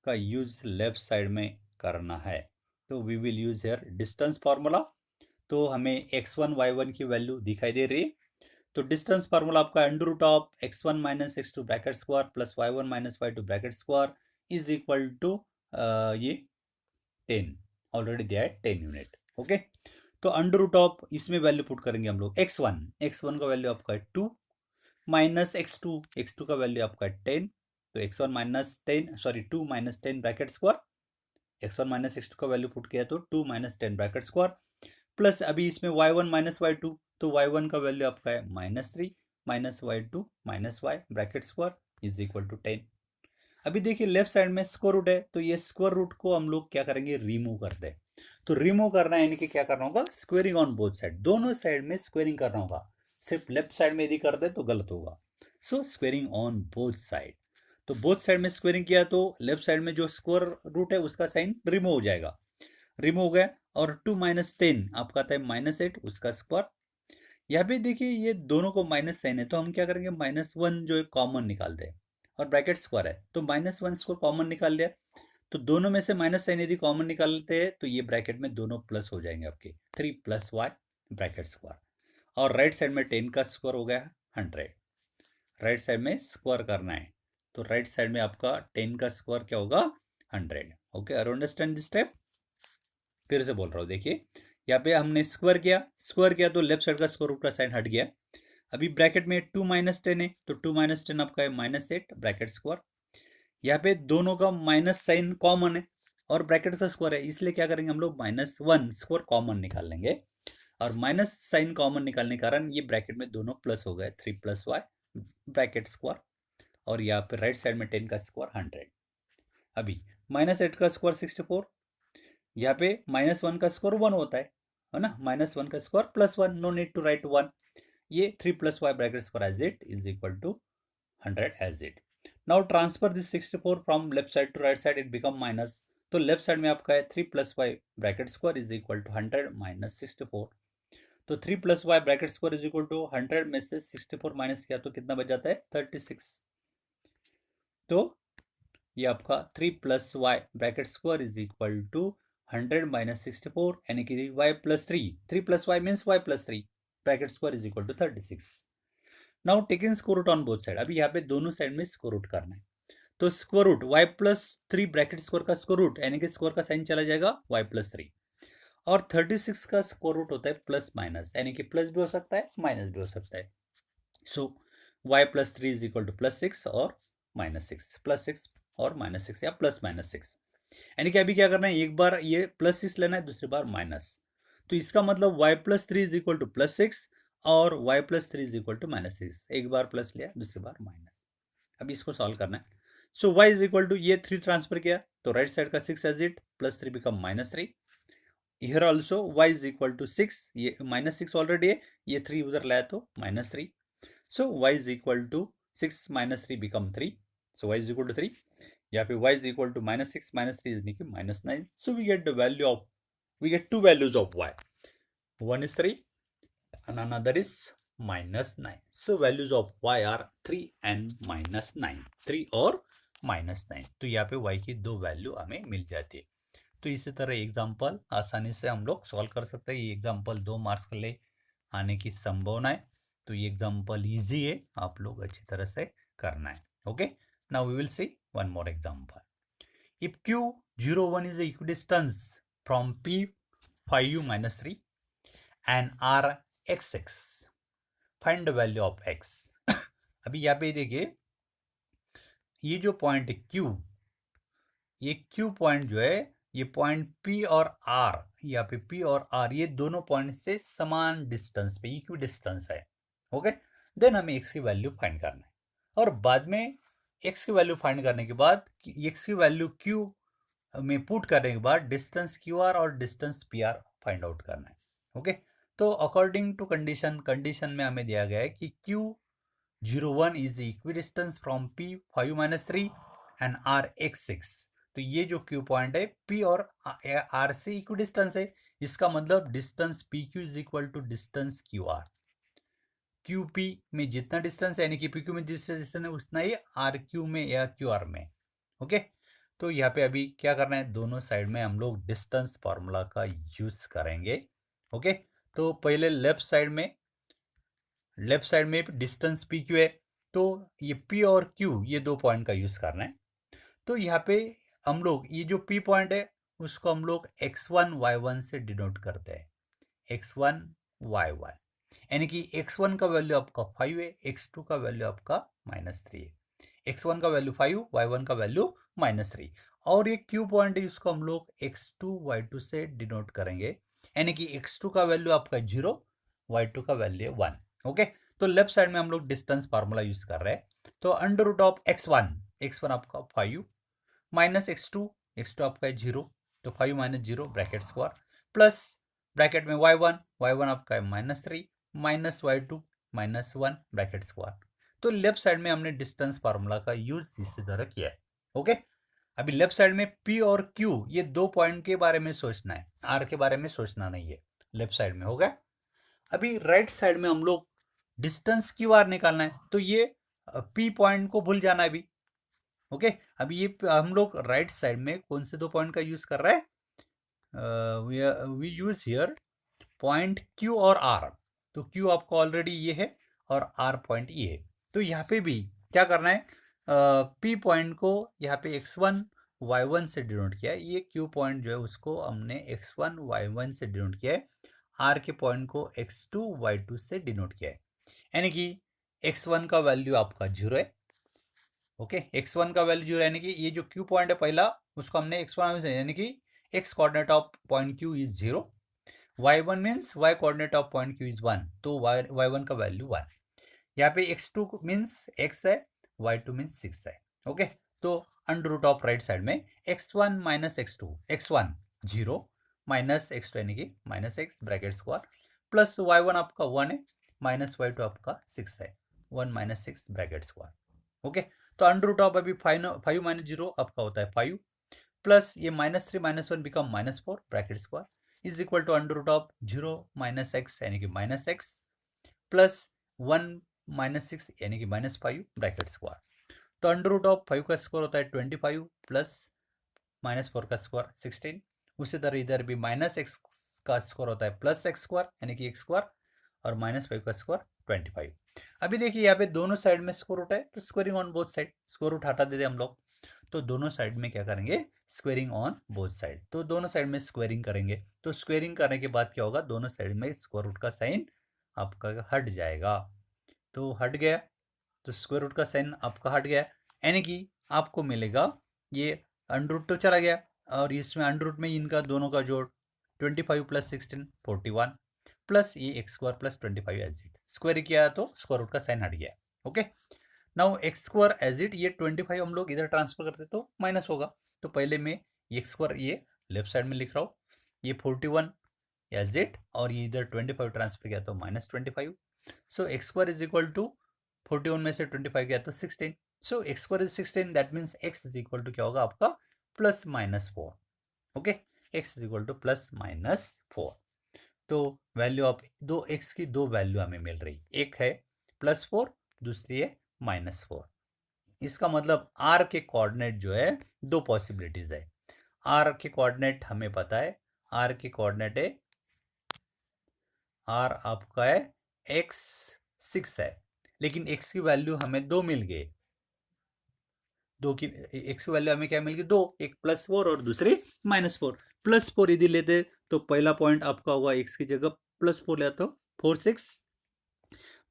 का यूज लेफ्ट साइड में करना है, तो we will use here distance formula. तो हमें x1 y1 की वैल्यू दिखाई दे रही है, तो डिस्टेंस फार्मूला आपका under root of x1 minus x2 bracket square plus y1 minus y2 bracket square is equal to ये 10, ऑलरेडी दिया है 10 यूनिट। ओके, तो अंडर रूट ऑफ इसमें वैल्यू पुट करेंगे हम लोग, x1 का वैल्यू आपका है 2 माइनस x2 का वैल्यू आपका है 10, तो x1 minus 10 sorry 2 minus 10 bracket square, x1 minus x2 का वैल्यू पुट किया तो 2 माइनस 10 ब्रैकेट स्क्वायर, प्लस अभी इसमें y1 माइनस y2, तो y1 का वैल्यू आपका है -3 minus y2 minus y bracket square is equal to 10। अभी देखिए लेफ्ट साइड में स्क्वायर रूट है, तो ये स्क्वायर रूट को हम लोग क्या करेंगे, रिमूव कर दे। तो रिमूव करना है यानी कि क्या करना होगा, स्क्वेयरिंग ऑन बोथ साइड, दोनों साइड में स्क्वेयरिंग करना होगा। सिर्फ लेफ्ट साइड में यदि कर दे तो गलत होगा। सो स्क्वेयरिंग ऑन बोथ साइड, तो बोथ साइड में स्क्वेयरिंग किया तो लेफ्ट साइड में जो स्क्वायर रूट है उसका साइन रिमूव हो जाएगा, रिमूव हो गया। और 2 माइनस 10 आपका आता है -8 उसका स्क्वायर। यहाँ पे देखिए ये दोनों को माइनस साइन है, तो हम क्या करेंगे, -1 जो है कॉमन निकाल दे, और ब्रैकेट स्क्वायर है तो -1 स्क्वायर कॉमन निकाल लिया। तो दोनों में से माइनस साइन यदि कॉमन निकालते हैं तो ये ब्रैकेट में दोनों प्लस हो जाएंगे आपके, 3 + y ब्रैकेट स्क्वायर। और राइट साइड में 10 का स्क्वायर हो गया 100, राइट साइड में स्क्वायर करना है, तो राइट साइड में आपका 10 का स्क्वायर क्या होगा, 100। Okay, I understand this step. फिर से बोल रहा हूँ, देखिए यहाँ पे हमने स्क्वायर किया तो लेफ्ट साइड का स्क्वायर रूट का साइन हट गया। अभी ब्रैकेट में 2 माइनस 10 है, तो 2 माइनस 10 आपका है -8 ब्रैकेट स्क्वायर। यहाँ पे दोनों का माइनस साइन कॉमन है और ब्रैकेट का स्क्वायर है, इसलिए क्या करेंगे हम लोग, -1 स्क्वायर कॉमन निकाल लेंगे, और माइनस साइन कॉमन निकालने के कारण ये ब्रैकेट में दोनों प्लस हो गए, 3 + y ब्रैकेट स्क्वायर। और यहाँ पे राइट साइड में 10 का स्क्वायर 100। अभी -8 का स्क्वायर 64, यहाँ पे -1 का स्क्वायर 1 होता है ना, -1 का square +1, no need to write 1। ये 3 + y bracket square as it is equal to 100 as it. Now transfer this 64 from left side to right side, it become minus. तो लेफ्ट साइड में आपका है 3 + y bracket square is equal to 100 minus 64। तो 3 + y bracket square is equal to 100 में से 64 minus किया तो कितना बच जाता है, 36। तो ये आपका 3 + y bracket square is equal to 100 minus 64, यानी कि y + 3, 3 + y means y + 3 bracket square is equal to 36। Now taking square root on both side, अभी यहाँ पे दोनों साइड में स्क्वायर रूट करना है। तो square root y + 3 bracket square का स्क्वायर रूट, यानी कि स्क्वायर का साइन चला जाएगा y + 3, और 36 का स्क्वायर रूट होता है प्लस माइनस, यानी कि प्लस भी हो सकता है माइनस भी हो सकता है। So y plus 3 is equal to plus 6 और माइनस 6, प्लस 6 और माइनस 6 या प्लस माइनस 6। यानी कि अभी क्या करना है, एक बार ये प्लस 6 लेना है, दूसरी बार माइनस। तो इसका मतलब y plus 3 is equal to plus 6 और y plus 3 is equal to minus 6। एक बार प्लस लिया, दूसरी बार माइनस। अभी इसको सॉल्व करना है। So y is equal to ये 3 ट्रांसफर किया तो राइट साइड का 6 as it, plus 3 become minus 3। Here also y is equal to 6, ये माइनस 6 ऑलरेडी है, ये 3 उधर लाया तो minus 3। So y is equal to 6 minus 3 become 3। So y is equal to 3। यहाँ पे y is equal to minus 6 minus 3 is minus 9। So we get the value of, we get two values of y. One is 3 and another is minus 9. So values of y are 3 and minus 9. 3 और minus 9. तो यहाँ पे y की दो value हमें मिल जाती है। तो इसी तरह एग्जाम्पल आसानी से हम लोग सॉल्व कर सकते हैं। ये एग्जाम्पल 2 मार्क्स के लिए आने की संभावना है। तो ये एग्जाम्पल इजी है, आप लोग अच्छी तरह से करना है। Okay, now we will see one more example. If Q01 is the equidistance from P5U minus 3 and R XX, find the value of X। अभी यहाँ पे देखिए, ये जो पॉइंट है Q, ये Q पॉइंट जो है, ये पॉइंट P और R, यहाँ पे P और R ये दोनों पॉइंट से समान डिस्टेंस पे इक्वी डिस्टेंस है। ओके, देन हमें x की वैल्यू फाइंड करना है और बाद में x की वैल्यू फाइंड करने के बाद x की वैल्यू Q में पुट करने के बाद डिस्टेंस QR और डिस्टेंस PR फाइंड आउट करना है। ओके, तो अकॉर्डिंग टू कंडीशन में हमें दिया गया है कि Q01 is equidistance from P5 minus 3 and R X6। तो ये जो Q पॉइंट है P और R से इक्वी डिस्टेंस है, इसका मतलब distance PQ is equal to distance QR। QP में जितना डिस्टेंस है, यानी कि PQ में जितना डिस्टेंस है उतना ही RQ में या QR में। ओके, तो यहाँ पे अभी क्या करना है, दोनों साइड में हम लोग डिस्टेंस फॉर्मूला का यूज करेंगे। ओके, तो पहले लेफ्ट साइड में डिस्टेंस PQ है, तो ये P और Q ये दो पॉइंट का यूज करना है। तो यहाँ पे हम लोग ये जो P पॉइंट है उसको हम लोग x1 y1 से डिनोट करते हैं, x1 y1। यानी कि x1 का वैल्यू आपका 5 है, x2 का वैल्यू आपका -3 है। x1 का वैल्यू 5, y1 का वैल्यू -3। और ये Q पॉइंट है, इसको हम लोग x2 y2 से डिनोट करेंगे, यानी कि x2 का वैल्यू आपका 0, y2 का वैल्यू 1। ओके, तो लेफ्ट साइड में हम लोग डिस्टेंस फार्मूला यूज कर रहे हैं। तो अंडर रूट ऑफ x1 आपका 5 माइनस x2 आपका है 0, तो 5 minus 0 bracket square plus bracket में y1 आपका है -3 माइनस y2 -1 ब्रैकेट स्क्वायर। तो लेफ्ट साइड में हमने डिस्टेंस फार्मूला का यूज इसी तरह किया है। ओके, अभी लेफ्ट साइड में P और Q ये दो पॉइंट के बारे में सोचना है, R के बारे में सोचना नहीं है। लेफ्ट साइड में हो गया। अभी राइट साइड में हम लोग डिस्टेंस QR निकालना है, तो ये P पॉइंट को भूल जाना है अभी। ओके, अभी ये हम लोग राइट साइड में कौन से दो पॉइंट का यूज कर रहे हैं, we use here point Q और R। तो Q आपको ऑलरेडी ये है और R पॉइंट ये है। तो यहाँ पे भी क्या करना है, P पॉइंट को यहाँ पे x1 y1 से डिनोट किया है, ये Q पॉइंट जो है उसको हमने x1 y1 से डिनोट किया है, R के पॉइंट को x2 y2 से डिनोट किया है। यानी कि x1 का वैल्यू आपका 0 है। ओके, x1 का वैल्यू 0 यानी कि ये जो Q पॉइंट है पहला, उसको हमने x1 से, यानी कि x coordinate of point Q is 0, y1 means y coordinate of point Q is 1, तो y1 का वैल्यू 1। यहाँ पे x2 मीन्स x है, y2 मीन्स 6 है। ओके, तो under root of right side में x1 minus x2, x1 0 minus x2 यानी कि -x bracket square plus y1 आपका 1 है माइनस y2 आपका 6 है, 1 माइनस 6 ब्रैकेट स्क्वायर। ओके, तो अंडर रूट ऑफ अभी 5 माइनस 0 आपका होता है 5 प्लस ये -3 -1 become -4 bracket square is equal to under root of 0 minus x यानी कि -x प्लस 1 -6 यानी कि -5 ब्रैकेट स्क्वायर। तो अंडर रूट ऑफ 5 का स्क्वायर होता है 25 प्लस -4 का स्क्वायर 16। उसी तरह इधर भी -x का स्क्वायर होता है प्लस x स्क्वायर यानी कि x स्क्वायर और -5 का स्क्वायर 25। अभी देखिए यहाँ पे दोनों साइड में स्क्वायर रूट है, तो squaring on both side, square root हटा देते हम लोग। तो दोनों साइड में क्या करेंगे, स्क्वेयरिंग ऑन बोथ साइड। तो दोनों साइड में स्क्वेयरिंग करेंगे, तो स्क्वेयरिंग करने के बाद क्या होगा, दोनों साइड में स्क्वायर रूट का साइन आपका हट जाएगा। तो हट गया, तो स्क्वायर रूट का साइन आपका हट गया, यानी कि आपको मिलेगा ये अंडर रूट तो चला गया और इसमें अंडर रूट में इनका दोनों का जोड़ 25 प्लस 16 41 प्लस ये x square plus 25 as it square किया तो स्क्वायर रूट का साइन हट गया। Okay, now x square as it, ये 25 हम लोग इधर ट्रांसफर करते तो माइनस होगा, तो पहले मैं एक्स स्क्वायर ये लेफ्ट साइड में लिख रहा हूँ, ये 41 एज इट और ये इधर 25 ट्रांसफर किया तो -25। So x square is equal to 41 में से 25 गया तो 16। So x square is 16, that means x is equal to क्या होगा आपका +-4। Okay, x is equal to +-4। तो वैल्यू ऑफ दो एक्स की दो वैल्यू हमें मिल रही, एक है +4, दूसरी है -4। इसका मतलब आर के कोऑर्डिनेट जो है दो पॉसिबिलिटीज है। आर के कोऑर्डिनेट हमें पता है, आर के कोऑर्डिनेट है, आर आपका है x6 है, लेकिन x की वैल्यू हमें दो मिल गए, दो की x की वैल्यू हमें क्या मिल गई, दो, एक +4 और दूसरी -4। +4 यदि लेते तो पहला पॉइंट आपका होगा x की जगह +4 ले तो 4 6,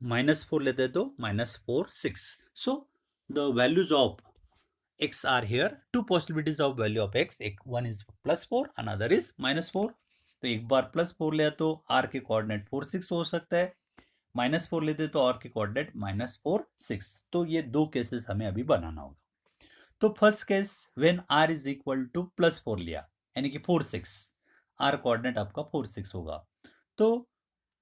-4 लेते तो -4 6। So the values of x are here, two possibilities of value of x, एक one is +4 another is -4। तो एक बार +4 लिया तो r के कोऑर्डिनेट 4 6 हो सकता है, -4 लेते तो r के कोऑर्डिनेट -4 6। तो ये दो केसेस हमें अभी बनाना होगा। तो first case when r is equal to +4 लिया यानी कि 4 6, r कोऑर्डिनेट आपका 4 6 होगा। तो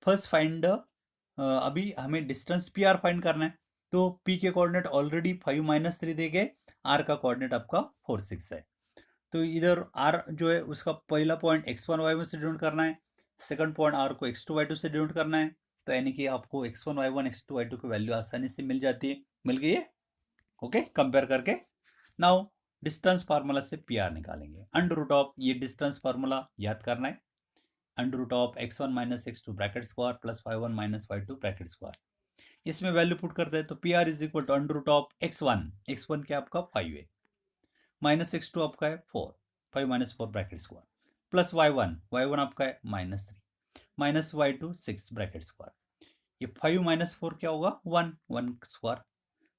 फर्स्ट फाइंड अभी हमें डिस्टेंस पी आर फाइंड करना है, तो p के कोऑर्डिनेट ऑलरेडी 5 - 3 दे गए, r का कोऑर्डिनेट आपका 4 6 है। तो इधर r जो है उसका पहला पॉइंट x1 y1 से डिनोट करना है, सेकंड पॉइंट r को x2 y2 से डिनोट करना है। तो यानी कि आपको x1 y1 x2 y2 की वैल्यू आसानी से मिल जाती है, मिल गई है। ओके, कंपेयर करके नाउ डिस्टेंस फार्मूला से पी आर निकालेंगे। अंडर रूट ऑफ, ये डिस्टेंस फार्मूला याद करना है, under root of x1 - x2 bracket square plus y1 - y2 bracket square. इसमें वैल्यू पुट करते हैं तो P R is equal to under root of x1 क्या आपका 5 है, -x2 आपका है 4, 5 - 4 ब्रैकेट स्क्वायर प्लस y1 आपका है -3 -y2 6 ब्रैकेट स्क्वायर। ये 5 - 4 क्या होगा 1 स्क्वायर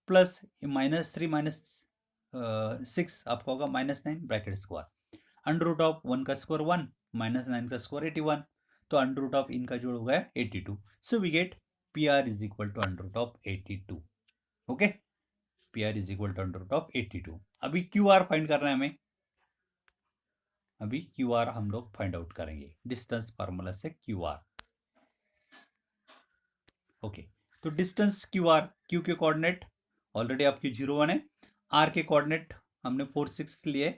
प्लस -3 -6 आपका होगा -9 bracket square. Under root of 1 का स्क्वायर 1 -9 का स्क्वायर 81, तो अंडर रूट ऑफ इनका जोड़ हो गया 82। So we get P R is equal to under root of 82। Okay, P R is equal to under root of 82। अभी क्यू आर फाइंड करना है हमें, अभी क्यू आर हम लोग फाइंड आउट करेंगे डिस्टेंस फार्मूला से क्यू आर। ओके, तो डिस्टेंस क्यू आर, क्यू के कोऑर्डिनेट ऑलरेडी आपकी 0 1 है, आर के कोऑर्डिनेट हमने 4 6 लिए,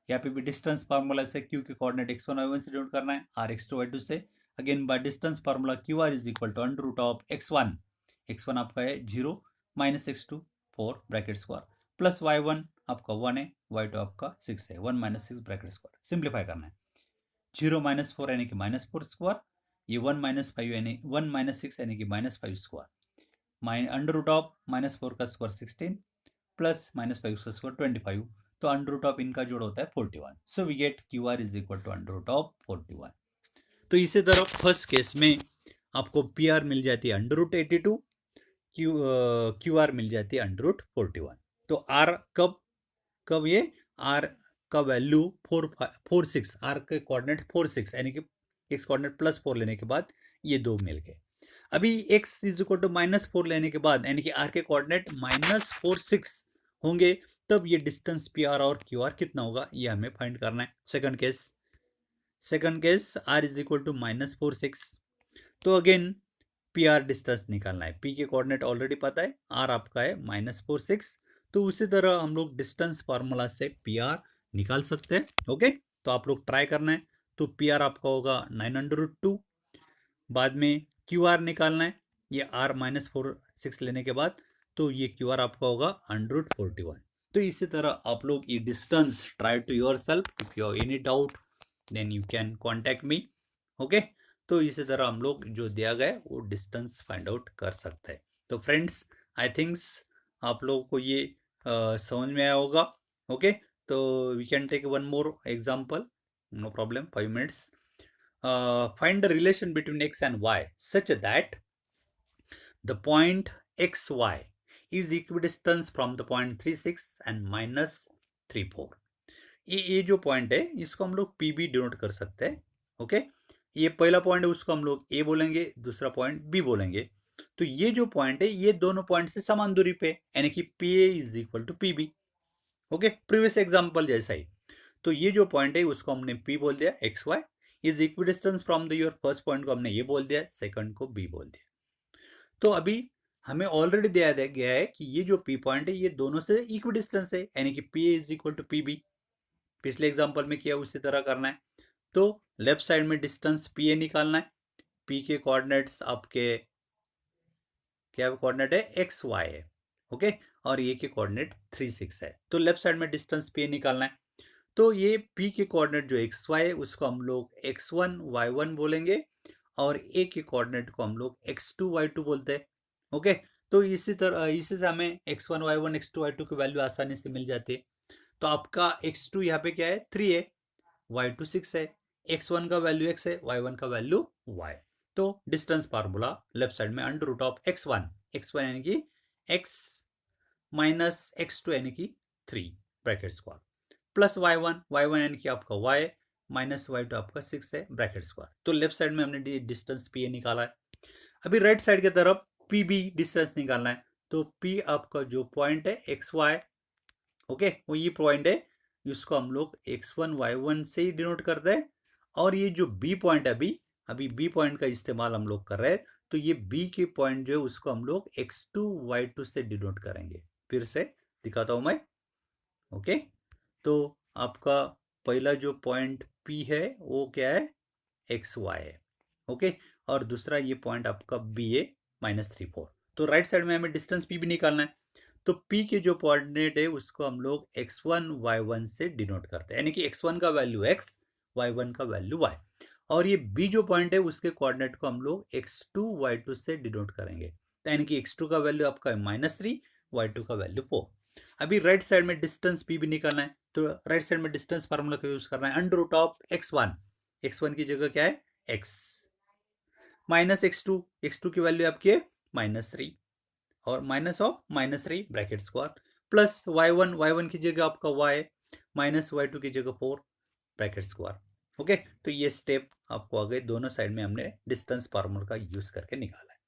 यहाँ पे भी डिस्टेंस फार्मूला से क्यू के कोऑर्डिनेट x1 y1 से डिनोट करना है, r x2 y2 से। Again by distance formula Q R is equal to under root of x1 आपका है 0 -x2 4 bracket square plus y1 आपका 1 है, y2 आपका 6 है, 1 - 6 ब्रैकेट स्क्वायर। सिंप्लीफाई करना है, 0 - 4 यानी कि -4 स्क्वायर, ये 1 - 5 यानी 1 - 6 यानी कि -5 स्क्वायर, अंडर रूट ऑफ -4 का स्क्वायर 16 प्लस -5 का स्क्वायर 25, तो अंडर रूट ऑफ इनका जोड़ होता है 41। So we get Q R is equal to under root of 41। तो इसी तरह फर्स्ट केस में आपको पी आर मिल जाती है अंडर रूट 82, क्यू आर मिल जाती है अंडर रूट 41। तो आर कब कब ये आर का वैल्यू 4 6, आर के कोऑर्डिनेट 4 6 यानी कि एक्स कोऑर्डिनेट +4 लेने के बाद ये दो मिल गए। अभी x इज इक्वल टू -4 लेने के बाद यानी कि r के कोऑर्डिनेट -4 6 होंगे, तब ये डिस्टेंस पी आर और क्यू आर कितना होगा ये हमें फाइंड करना है। Second case r is equal to -4 6, तो अगेन पी आर डिस्टेंस निकालना है, p के कोऑर्डिनेट ऑलरेडी पता है, r आपका है -4 6, तो उसी तरह हम लोग डिस्टेंस फार्मूला से पी आर निकाल सकते हैं। ओके, तो आप लोग ट्राई करना है, तो पी आर आपका होगा 9/√2, बाद में क्यू आर निकालना है, ये r -4 6 लेने के बाद, तो ये क्यू आर आपका होगा √41। तो इसी तरह आप लोग ये distance try to yourself, if you have any doubt then you can contact me. Okay, तो इसी तरह हम लोग जो दिया गया वो डिस्टेंस फाइंड आउट कर सकते हैं। तो फ्रेंड्स, आई थिंक्स आप लोगों को ये समझ में आया होगा। ओके, तो we can take one more example, no problem, 5 minutes. Find the relation between x and y such that the point x y is equidistance from the point 36 and -34। ये जो पॉइंट है इसको हम लोग पी बी डिनोट कर सकते हैं। Okay, ये पहला पॉइंट है उसको हम लोग ए बोलेंगे, दूसरा पॉइंट बी बोलेंगे। तो ये जो पॉइंट है ये दोनों पॉइंट से समान दूरी पे, यानी कि P A is equal to P B. Okay, previous example जैसा ही। तो ये जो पॉइंट है उसको हमने पी बोल दिया, x y is equidistance from the your first point को हमने ये बोल दिया, सेकंड को बी बोल दिया। तो अभी हमें ऑलरेडी दिया गया है कि ये जो पी पॉइंट है ये दोनों से इक्विडिस्टेंस है, यानी कि P A is equal to P B. पिछले एग्जाम्पल में किया उसी तरह करना है। तो लेफ्ट साइड में डिस्टेंस पी ए निकालना है। पी के कोऑर्डिनेट्स आपके क्या कोऑर्डिनेट है, एक्स वाई है। ओके, और ये के कोऑर्डिनेट 36 है। तो लेफ्ट साइड में डिस्टेंस पी ए निकालना है। तो ये पी के कोऑर्डिनेट जो एक्स वाई है उसको हम लोग x1 y1 बोलेंगे, और ए के कोऑर्डिनेट को हम लोग x2 y2 बोलते हैं। ओके, तो इसी तरह इसी से हमें x1 y1 x2 y2 की वैल्यू आसानी से मिल जाती है। तो आपका x2 यहाँ पे क्या है, 3 है, y2 6 है, x1 का वैल्यू x है, y1 का वैल्यू y। तो डिस्टेंस फार्मूला लेफ्ट साइड में अंडर रूट ऑफ x1 यानी कि x माइनस x2 यानी कि 3 ब्रैकेट स्क्वायर, प्लस y1 यानी कि आपका y माइनस y2 आपका 6 है ब्रैकेट स्क्वायर। तो लेफ्ट साइड में हमने डिस्टेंस पी ए निकाला है। अभी राइट साइड की तरफ पी बी डिस्टेंस निकालना है। तो पी आपका जो पॉइंट है एक्स वाई, ओके, वो ये पॉइंट है, इसको हम लोग x1 y1 से ही डिनोट करते हैं। और ये जो बी पॉइंट है, अभी बी पॉइंट का इस्तेमाल हम लोग कर रहे हैं। तो ये बी के पॉइंट जो है उसको हम लोग x2 y2 से डिनोट करेंगे। फिर से दिखाता हूं मैं। ओके, तो आपका पहला जो पॉइंट P है वो क्या है, एक्स वाई है। ओके, और दूसरा ये पॉइंट आपका बी ए -34। तो राइट साइड में हमें डिस्टेंस पी भी निकालना है। तो P के जो कोऑर्डिनेट है उसको हम लोग x1 y1 से डिनोट करते हैं, यानी कि x1 का वैल्यू x, y1 का वैल्यू y। और ये B जो पॉइंट है उसके कोऑर्डिनेट को हम लोग x2 y2 से डिनोट करेंगे। तो यानी कि x2 का वैल्यू आपका -3, y2 का वैल्यू 4। अभी राइट साइड में डिस्टेंस P भी निकालना है। तो राइट साइड में डिस्टेंस फार्मूला का यूज करना है, अंडर रूट ऑफ x1 की जगह क्या है x, माइनस x2 की वैल्यू आपकी है -3, और minus of -3 bracket square, plus y1 की जगह आपका y माइनस y2 की जगह 4 ब्रैकेट स्क्वायर। ओके, तो ये स्टेप आपको आगे दोनों साइड में हमने डिस्टेंस फार्मूला का यूज करके निकाला है।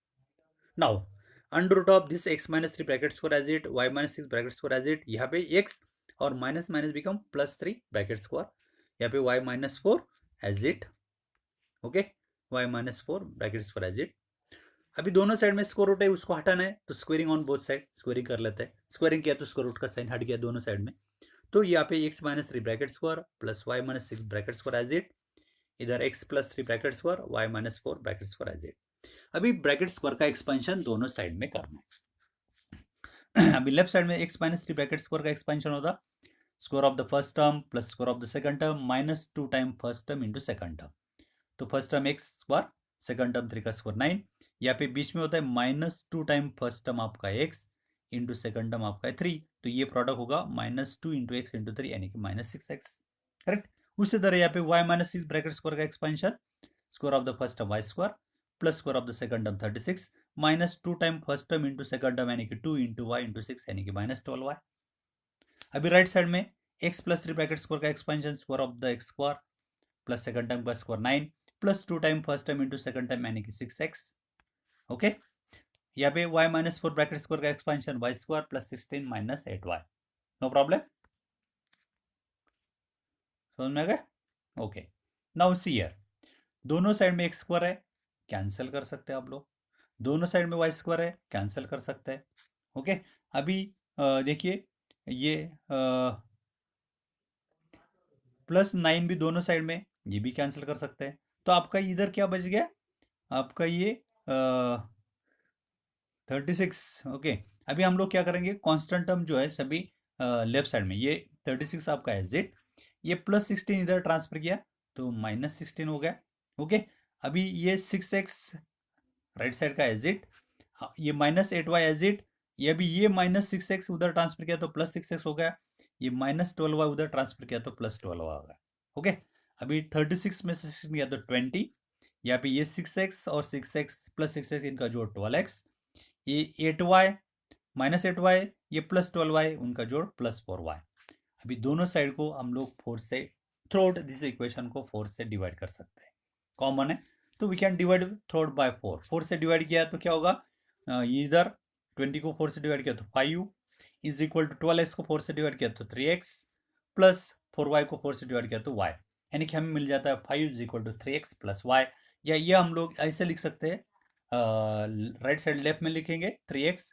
Now under root of this x -3 bracket square as it, y -6 bracket square as it, यहाँ पे x और minus minus become +3 bracket square, यहाँ पे y -4 as it. Okay, y -4 bracket square as it. अभी दोनों साइड में square root है उसको हटाना है, तो squaring on both side, squaring कर लेते हैं। स्क्वेयरिंग किया तो स्क्वायर रूट का साइन हट गया दोनों साइड में। तो यहाँ पे x -3 bracket square plus y -6 bracket square as it, इधर x +3 bracket square, y -4 bracket square as it. अभी ब्रैकेट स्क्वायर का एक्सपेंशन दोनों साइड में करना है। अभी लेफ्ट साइड में x -3 ब्रैकेट स्क्वायर का एक्सपेंशन होता square of the first term plus square of the second term -2 time first term into second term. तो first term x square, second term 3 का स्क्वायर 9। यहाँ पे बीच में होता है -2 टाइम फर्स्ट टर्म आपका x इंटू सेकंड टर्म आपका है 3। तो ये प्रोडक्ट होगा -2 इंटू एक्स इंटू 3 यानी कि -6x। करेक्ट। उसी तरह यहाँ पे y -6 ब्रैकेट स्क्वायर का expansion square of the first term y square plus square of the second term 36 -2 time first term into second term यानी कि 2 इंटू y इंटू 6 यानी कि -12y। अभी राइट साइड में x +3 ब्रैकेट स्क्वायर का expansion square of the x square plus second term का square 9 plus 2 time first time into second time यानी कि 6x। ओके, यहाँ पे y -4 ब्रैकेट स्क्वायर का expansion y square plus 16 -8y। No problem, समझ में आ गया? ओके, नाउ सी हियर, दोनों साइड में x स्क्वायर है, कैंसिल कर सकते हैं आप लोग। दोनों साइड में y स्क्वायर है, कैंसिल कर सकते हैं। ओके, अभी देखिए ये +9 भी दोनों साइड में, ये भी कैंसिल कर सकते हैं। तो आपका इधर क्या बच गया, आपका ये 36। ओके, अभी हम लोग क्या करेंगे, कांस्टेंट टर्म जो है सभी लेफ्ट साइड में, ये 36 आपका है z, ये +16 इधर ट्रांसफर किया तो -16 हो गया। ओके, अभी ये 6x राइट साइड का एज इट, ये -8y एज इट, ये भी ये -6x उधर ट्रांसफर किया तो +6x हो गया, ये -12y उधर ट्रांसफर किया तो +12y हो गया। ओके, अभी 36 में से 16 गया तो 20, यहाँ पे ये 6x और 6x +6x इनका जो 12x, ये 8y माइनस 8y, ये प्लस 12y, उनका जोड़ प्लस 4y। अभी दोनों साइड को हम लोग 4 से थ्रू आउट दिस इक्वेशन को 4 से डिवाइड कर सकते हैं, कॉमन है तो we can divide throughout by 4। 4 से डिवाइड किया तो क्या होगा, इधर 20 को 4 से डिवाइड किया तो 5 इज इक्वल टू 12x को 4 से डिवाइड किया तो 3x प्लस 4y को 4 से डिवाइड किया तो y, यानी कि हमें मिल जाता है 5 is equal to 3x plus y। या ये हम लोग ऐसे लिख सकते हैं, राइट साइड लेफ्ट में लिखेंगे 3x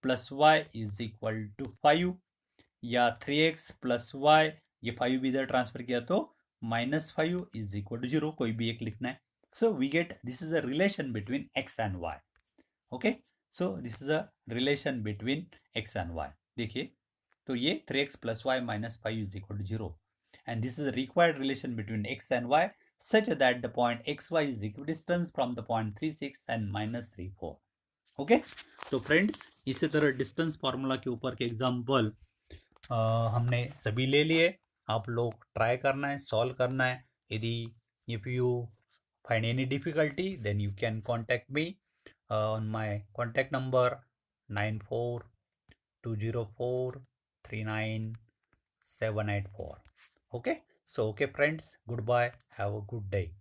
plus y is equal to 5, या 3x प्लस y, ये 5 भी इधर ट्रांसफर किया तो -5 इज इक्वल टू 0, कोई भी एक लिखना है। So we get this is a relation between x and y। Okay, so this is a relation between x and y। देखिए तो ये 3x plus y minus 5 is equal to 0, and this is a required relation between x and y such that the point xy is equidistant from the point 36 and -34। Okay, तो friends इसी तरह distance formula के ऊपर के example हमने सभी ले लिए, आप लोग ट्राई करना है, सॉल्व करना है। यदि if you find any difficulty then you can contact me on my contact number 9420439784। okay, so okay friends, goodbye, have a good day।